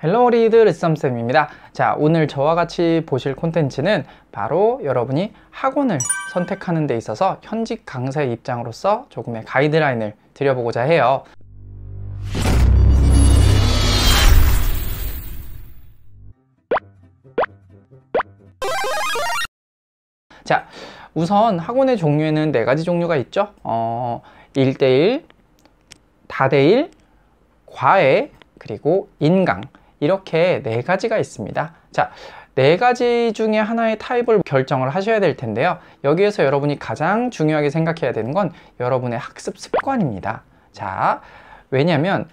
헬로 리드 르썸쌤입니다. 자, 오늘 저와 같이 보실 콘텐츠는 바로 여러분이 학원을 선택하는 데 있어서 현직 강사의 입장으로서 조금의 가이드라인을 드려보고자 해요. 자, 우선 학원의 종류에는 4가지 종류가 있죠. 1대1, 다대1, 과외, 그리고 인강, 이렇게 4가지가 있습니다. 자, 4가지 중에 하나의 타입을 결정을 하셔야 될 텐데요. 여기에서 여러분이 가장 중요하게 생각해야 되는 건 여러분의 학습 습관입니다. 자, 왜냐면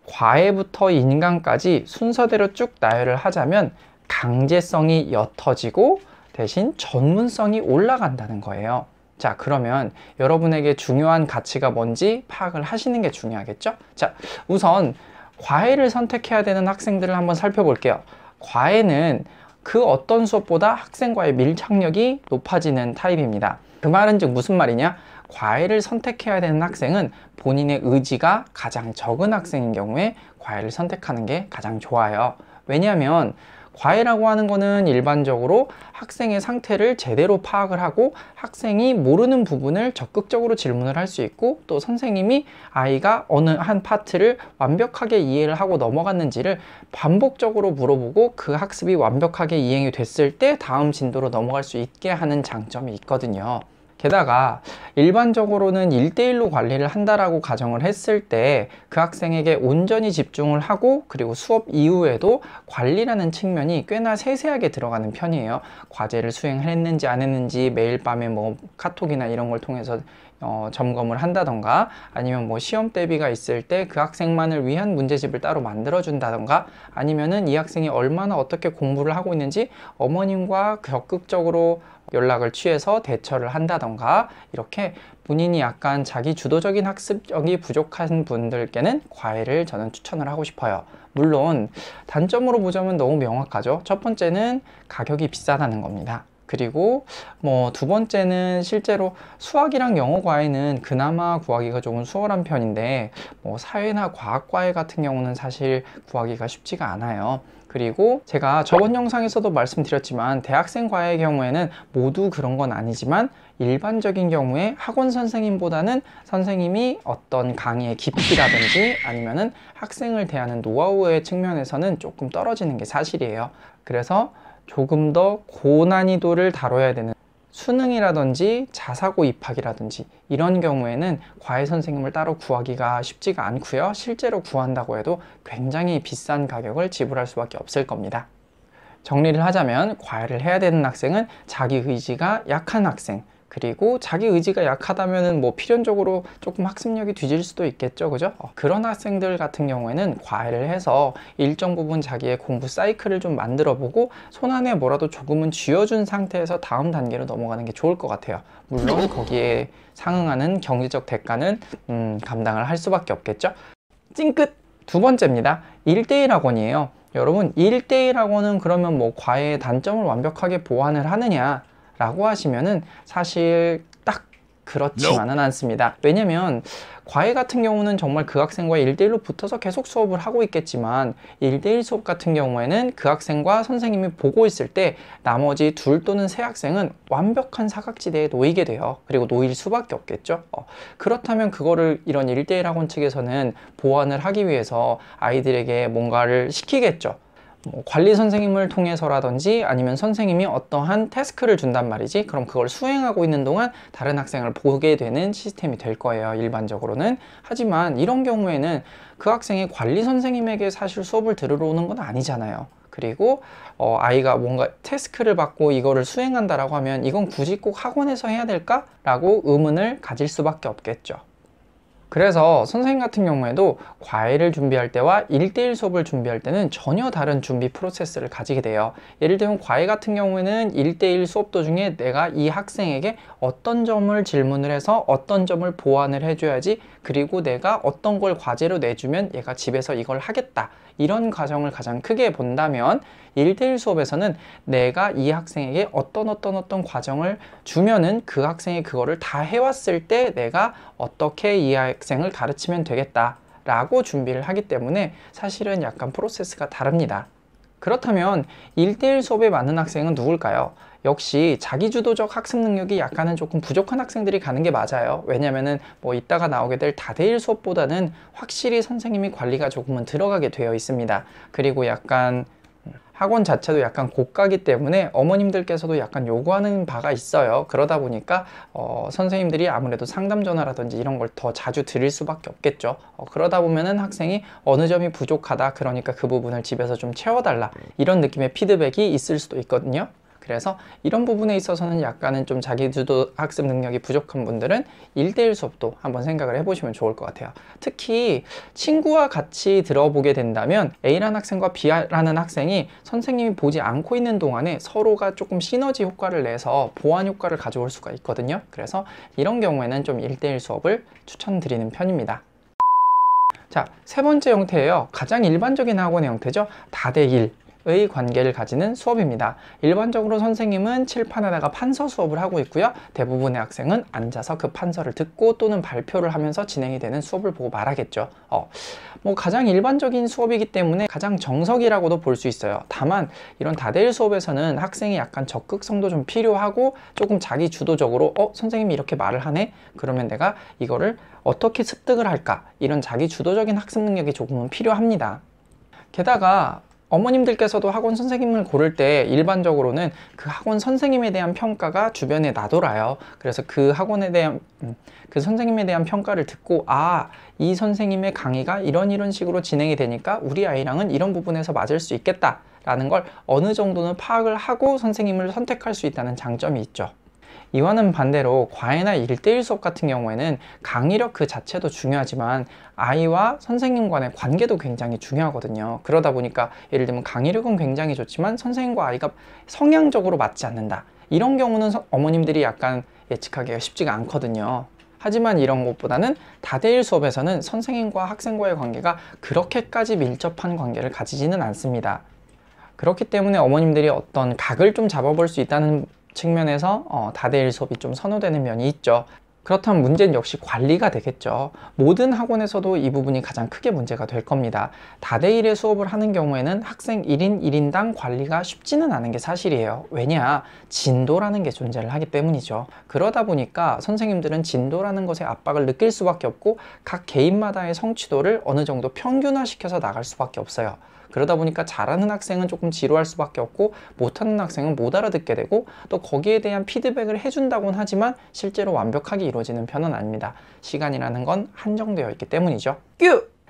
과외부터 인강까지 순서대로 쭉 나열을 하자면 강제성이 옅어지고 대신 전문성이 올라간다는 거예요. 자, 그러면 여러분에게 중요한 가치가 뭔지 파악을 하시는 게 중요하겠죠? 자, 우선 과외를 선택해야 되는 학생들을 한번 살펴볼게요. 과외는 그 어떤 수업보다 학생과의 밀착력이 높아지는 타입입니다. 그 말은 즉 무슨 말이냐? 과외를 선택해야 되는 학생은 본인의 의지가 가장 적은 학생인 경우에 과외를 선택하는 게 가장 좋아요. 왜냐하면 과외라고 하는 거는 일반적으로 학생의 상태를 제대로 파악을 하고 학생이 모르는 부분을 적극적으로 질문을 할 수 있고, 또 선생님이 아이가 어느 한 파트를 완벽하게 이해를 하고 넘어갔는지를 반복적으로 물어보고 그 학습이 완벽하게 이행이 됐을 때 다음 진도로 넘어갈 수 있게 하는 장점이 있거든요. 게다가 일반적으로는 1대1로 관리를 한다라고 가정을 했을 때 그 학생에게 온전히 집중을 하고, 그리고 수업 이후에도 관리라는 측면이 꽤나 세세하게 들어가는 편이에요. 과제를 수행했는지 안 했는지 매일 밤에 뭐 카톡이나 이런 걸 통해서 점검을 한다던가, 아니면 뭐 시험 대비가 있을 때 그 학생만을 위한 문제집을 따로 만들어 준다던가, 아니면은 이 학생이 얼마나 어떻게 공부를 하고 있는지 어머님과 적극적으로 연락을 취해서 대처를 한다던가, 이렇게 본인이 약간 자기 주도적인 학습력이 부족한 분들께는 과외를 저는 추천을 하고 싶어요. 물론 단점으로 보자면 너무 명확하죠. 첫 번째는 가격이 비싸다는 겁니다. 그리고 뭐 두 번째는 실제로 수학이랑 영어 과외는 그나마 구하기가 조금 수월한 편인데, 뭐 사회나 과학과외 같은 경우는 사실 구하기가 쉽지가 않아요. 그리고 제가 저번 영상에서도 말씀드렸지만 대학생 과외의 경우에는 모두 그런 건 아니지만 일반적인 경우에 학원 선생님보다는 선생님이 어떤 강의의 깊이라든지 아니면은 학생을 대하는 노하우의 측면에서는 조금 떨어지는 게 사실이에요. 그래서 조금 더 고난이도를 다뤄야 되는 수능이라든지 자사고 입학이라든지 이런 경우에는 과외 선생님을 따로 구하기가 쉽지가 않고요. 실제로 구한다고 해도 굉장히 비싼 가격을 지불할 수밖에 없을 겁니다. 정리를 하자면 과외를 해야 되는 학생은 자기 의지가 약한 학생, 그리고 자기 의지가 약하다면은 뭐 필연적으로 조금 학습력이 뒤질 수도 있겠죠, 그죠? 그런 학생들 같은 경우에는 과외를 해서 일정 부분 자기의 공부 사이클을 좀 만들어 보고 손안에 뭐라도 조금은 쥐어준 상태에서 다음 단계로 넘어가는 게 좋을 것 같아요. 물론 거기에 상응하는 경제적 대가는 감당을 할 수밖에 없겠죠. 찡끗! 두 번째입니다. 1대1 학원이에요. 여러분, 1대1 학원은 그러면 뭐 과외의 단점을 완벽하게 보완을 하느냐 라고 하시면은 사실 딱 그렇지만은 않습니다. 왜냐면 과외 같은 경우는 정말 그 학생과 1대1로 붙어서 계속 수업을 하고 있겠지만 1대1 수업 같은 경우에는 그 학생과 선생님이 보고 있을 때 나머지 2 또는 3 학생은 완벽한 사각지대에 놓이게 돼요. 그리고 놓일 수밖에 없겠죠. 그렇다면 그거를 이런 1대1 학원 측에서는 보완을 하기 위해서 아이들에게 뭔가를 시키겠죠. 뭐 관리 선생님을 통해서라든지 아니면 선생님이 어떠한 태스크를 준단 말이지. 그럼 그걸 수행하고 있는 동안 다른 학생을 보게 되는 시스템이 될 거예요, 일반적으로는. 하지만 이런 경우에는 그 학생이 관리 선생님에게 사실 수업을 들으러 오는 건 아니잖아요. 그리고 아이가 뭔가 태스크를 받고 이거를 수행한다라고 하면 이건 굳이 꼭 학원에서 해야 될까? 라고 의문을 가질 수밖에 없겠죠. 그래서 선생님 같은 경우에도 과외를 준비할 때와 1대1 수업을 준비할 때는 전혀 다른 준비 프로세스를 가지게 돼요. 예를 들면 과외 같은 경우에는 1대1 수업 도중에 내가 이 학생에게 어떤 점을 질문을 해서 어떤 점을 보완을 해줘야지, 그리고 내가 어떤 걸 과제로 내주면 얘가 집에서 이걸 하겠다, 이런 과정을 가장 크게 본다면 1대1 수업에서는 내가 이 학생에게 어떤 과정을 주면은 그 학생이 그거를 다 해왔을 때 내가 어떻게 이 학생을 가르치면 되겠다 라고 준비를 하기 때문에 사실은 약간 프로세스가 다릅니다. 그렇다면 1대1 수업에 맞는 학생은 누굴까요? 역시 자기주도적 학습 능력이 약간은 조금 부족한 학생들이 가는 게 맞아요. 왜냐면은 뭐 이따가 나오게 될 다대일 수업보다는 확실히 선생님이 관리가 조금은 들어가게 되어 있습니다. 그리고 약간 학원 자체도 약간 고가기 때문에 어머님들께서도 약간 요구하는 바가 있어요. 그러다 보니까 선생님들이 아무래도 상담 전화라든지 이런 걸 더 자주 드릴 수밖에 없겠죠. 그러다 보면은 학생이 어느 점이 부족하다, 그러니까 그 부분을 집에서 좀 채워달라, 이런 느낌의 피드백이 있을 수도 있거든요. 그래서 이런 부분에 있어서는 약간은 좀 자기주도 학습 능력이 부족한 분들은 1대1 수업도 한번 생각을 해보시면 좋을 것 같아요. 특히 친구와 같이 들어보게 된다면 A라는 학생과 B라는 학생이 선생님이 보지 않고 있는 동안에 서로가 조금 시너지 효과를 내서 보완 효과를 가져올 수가 있거든요. 그래서 이런 경우에는 좀 1대1 수업을 추천드리는 편입니다. 자, 세 번째 형태예요. 가장 일반적인 학원의 형태죠. 다대1 의 관계를 가지는 수업입니다. 일반적으로 선생님은 칠판에다가 판서 수업을 하고 있고요. 대부분의 학생은 앉아서 그 판서를 듣고 또는 발표를 하면서 진행이 되는 수업을 보고 말하겠죠. 뭐 가장 일반적인 수업이기 때문에 가장 정석이라고도 볼 수 있어요. 다만 이런 다대일 수업에서는 학생이 약간 적극성도 좀 필요하고 조금 자기 주도적으로 선생님이 이렇게 말을 하네? 그러면 내가 이거를 어떻게 습득을 할까? 이런 자기 주도적인 학습 능력이 조금은 필요합니다. 게다가 어머님들께서도 학원 선생님을 고를 때 일반적으로는 그 학원 선생님에 대한 평가가 주변에 나돌아요. 그래서 그 학원에 대한 그 선생님에 대한 평가를 듣고 이 선생님의 강의가 이런 식으로 진행이 되니까 우리 아이랑은 이런 부분에서 맞을 수 있겠다 라는 걸 어느 정도는 파악을 하고 선생님을 선택할 수 있다는 장점이 있죠. 이와는 반대로 과외나 1대1 수업 같은 경우에는 강의력 그 자체도 중요하지만 아이와 선생님 간의 관계도 굉장히 중요하거든요. 그러다 보니까 예를 들면 강의력은 굉장히 좋지만 선생님과 아이가 성향적으로 맞지 않는다, 이런 경우는 어머님들이 약간 예측하기가 쉽지가 않거든요. 하지만 이런 것보다는 다대일 수업에서는 선생님과 학생과의 관계가 그렇게까지 밀접한 관계를 가지지는 않습니다. 그렇기 때문에 어머님들이 어떤 각을 좀 잡아볼 수 있다는 측면에서 다대일 수업이 좀 선호되는 면이 있죠. 그렇다면 문제는 역시 관리가 되겠죠. 모든 학원에서도 이 부분이 가장 크게 문제가 될 겁니다. 다대일의 수업을 하는 경우에는 학생 1인 1인당 관리가 쉽지는 않은 게 사실이에요. 왜냐? 진도라는 게 존재를 하기 때문이죠. 그러다 보니까 선생님들은 진도라는 것에 압박을 느낄 수밖에 없고 각 개인마다의 성취도를 어느 정도 평균화시켜서 나갈 수밖에 없어요. 그러다 보니까 잘하는 학생은 조금 지루할 수밖에 없고 못하는 학생은 못 알아듣게 되고 또 거기에 대한 피드백을 해준다고는 하지만 실제로 완벽하게 이루어지는 편은 아닙니다. 시간이라는 건 한정되어 있기 때문이죠.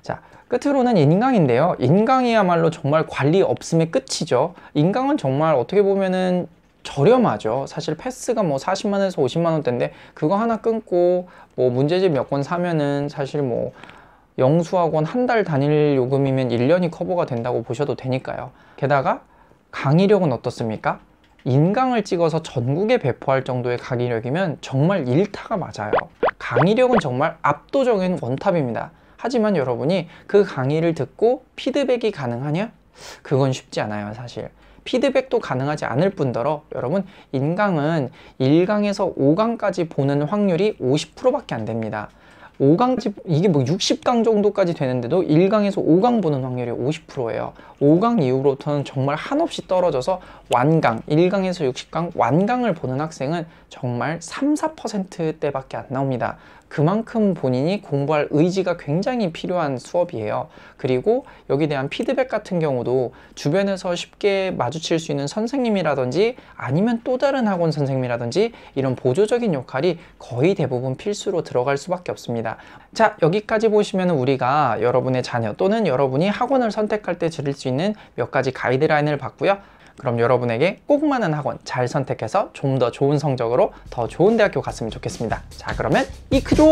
자, 끝으로는 인강인데요. 인강이야말로 정말 관리 없음의 끝이죠. 인강은 정말 어떻게 보면은 저렴하죠. 사실 패스가 뭐 40만원에서 50만원대인데 그거 하나 끊고 뭐 문제집 몇 권 사면은 사실 뭐 영수학원 한 달 단일 요금이면 1년이 커버가 된다고 보셔도 되니까요. 게다가 강의력은 어떻습니까? 인강을 찍어서 전국에 배포할 정도의 강의력이면 정말 일타가 맞아요. 강의력은 정말 압도적인 원탑입니다. 하지만 여러분이 그 강의를 듣고 피드백이 가능하냐? 그건 쉽지 않아요, 사실. 피드백도 가능하지 않을 뿐더러 여러분, 인강은 1강에서 5강까지 보는 확률이 50%밖에 안 됩니다. 5강집, 이게 뭐 60강 정도까지 되는데도 1강에서 5강 보는 확률이 50%예요. 5강 이후로부터는 정말 한없이 떨어져서 완강, 1강에서 60강 완강을 보는 학생은 정말 3~4%대밖에 안 나옵니다. 그만큼 본인이 공부할 의지가 굉장히 필요한 수업이에요. 그리고 여기에 대한 피드백 같은 경우도 주변에서 쉽게 마주칠 수 있는 선생님이라든지 아니면 또 다른 학원 선생님이라든지 이런 보조적인 역할이 거의 대부분 필수로 들어갈 수밖에 없습니다. 자, 여기까지 보시면 우리가 여러분의 자녀 또는 여러분이 학원을 선택할 때 들을 수 있는 몇 가지 가이드라인을 봤고요. 그럼 여러분에게 꼭 맞는 학원 잘 선택해서 좀 더 좋은 성적으로 더 좋은 대학교 갔으면 좋겠습니다. 자, 그러면 이크조!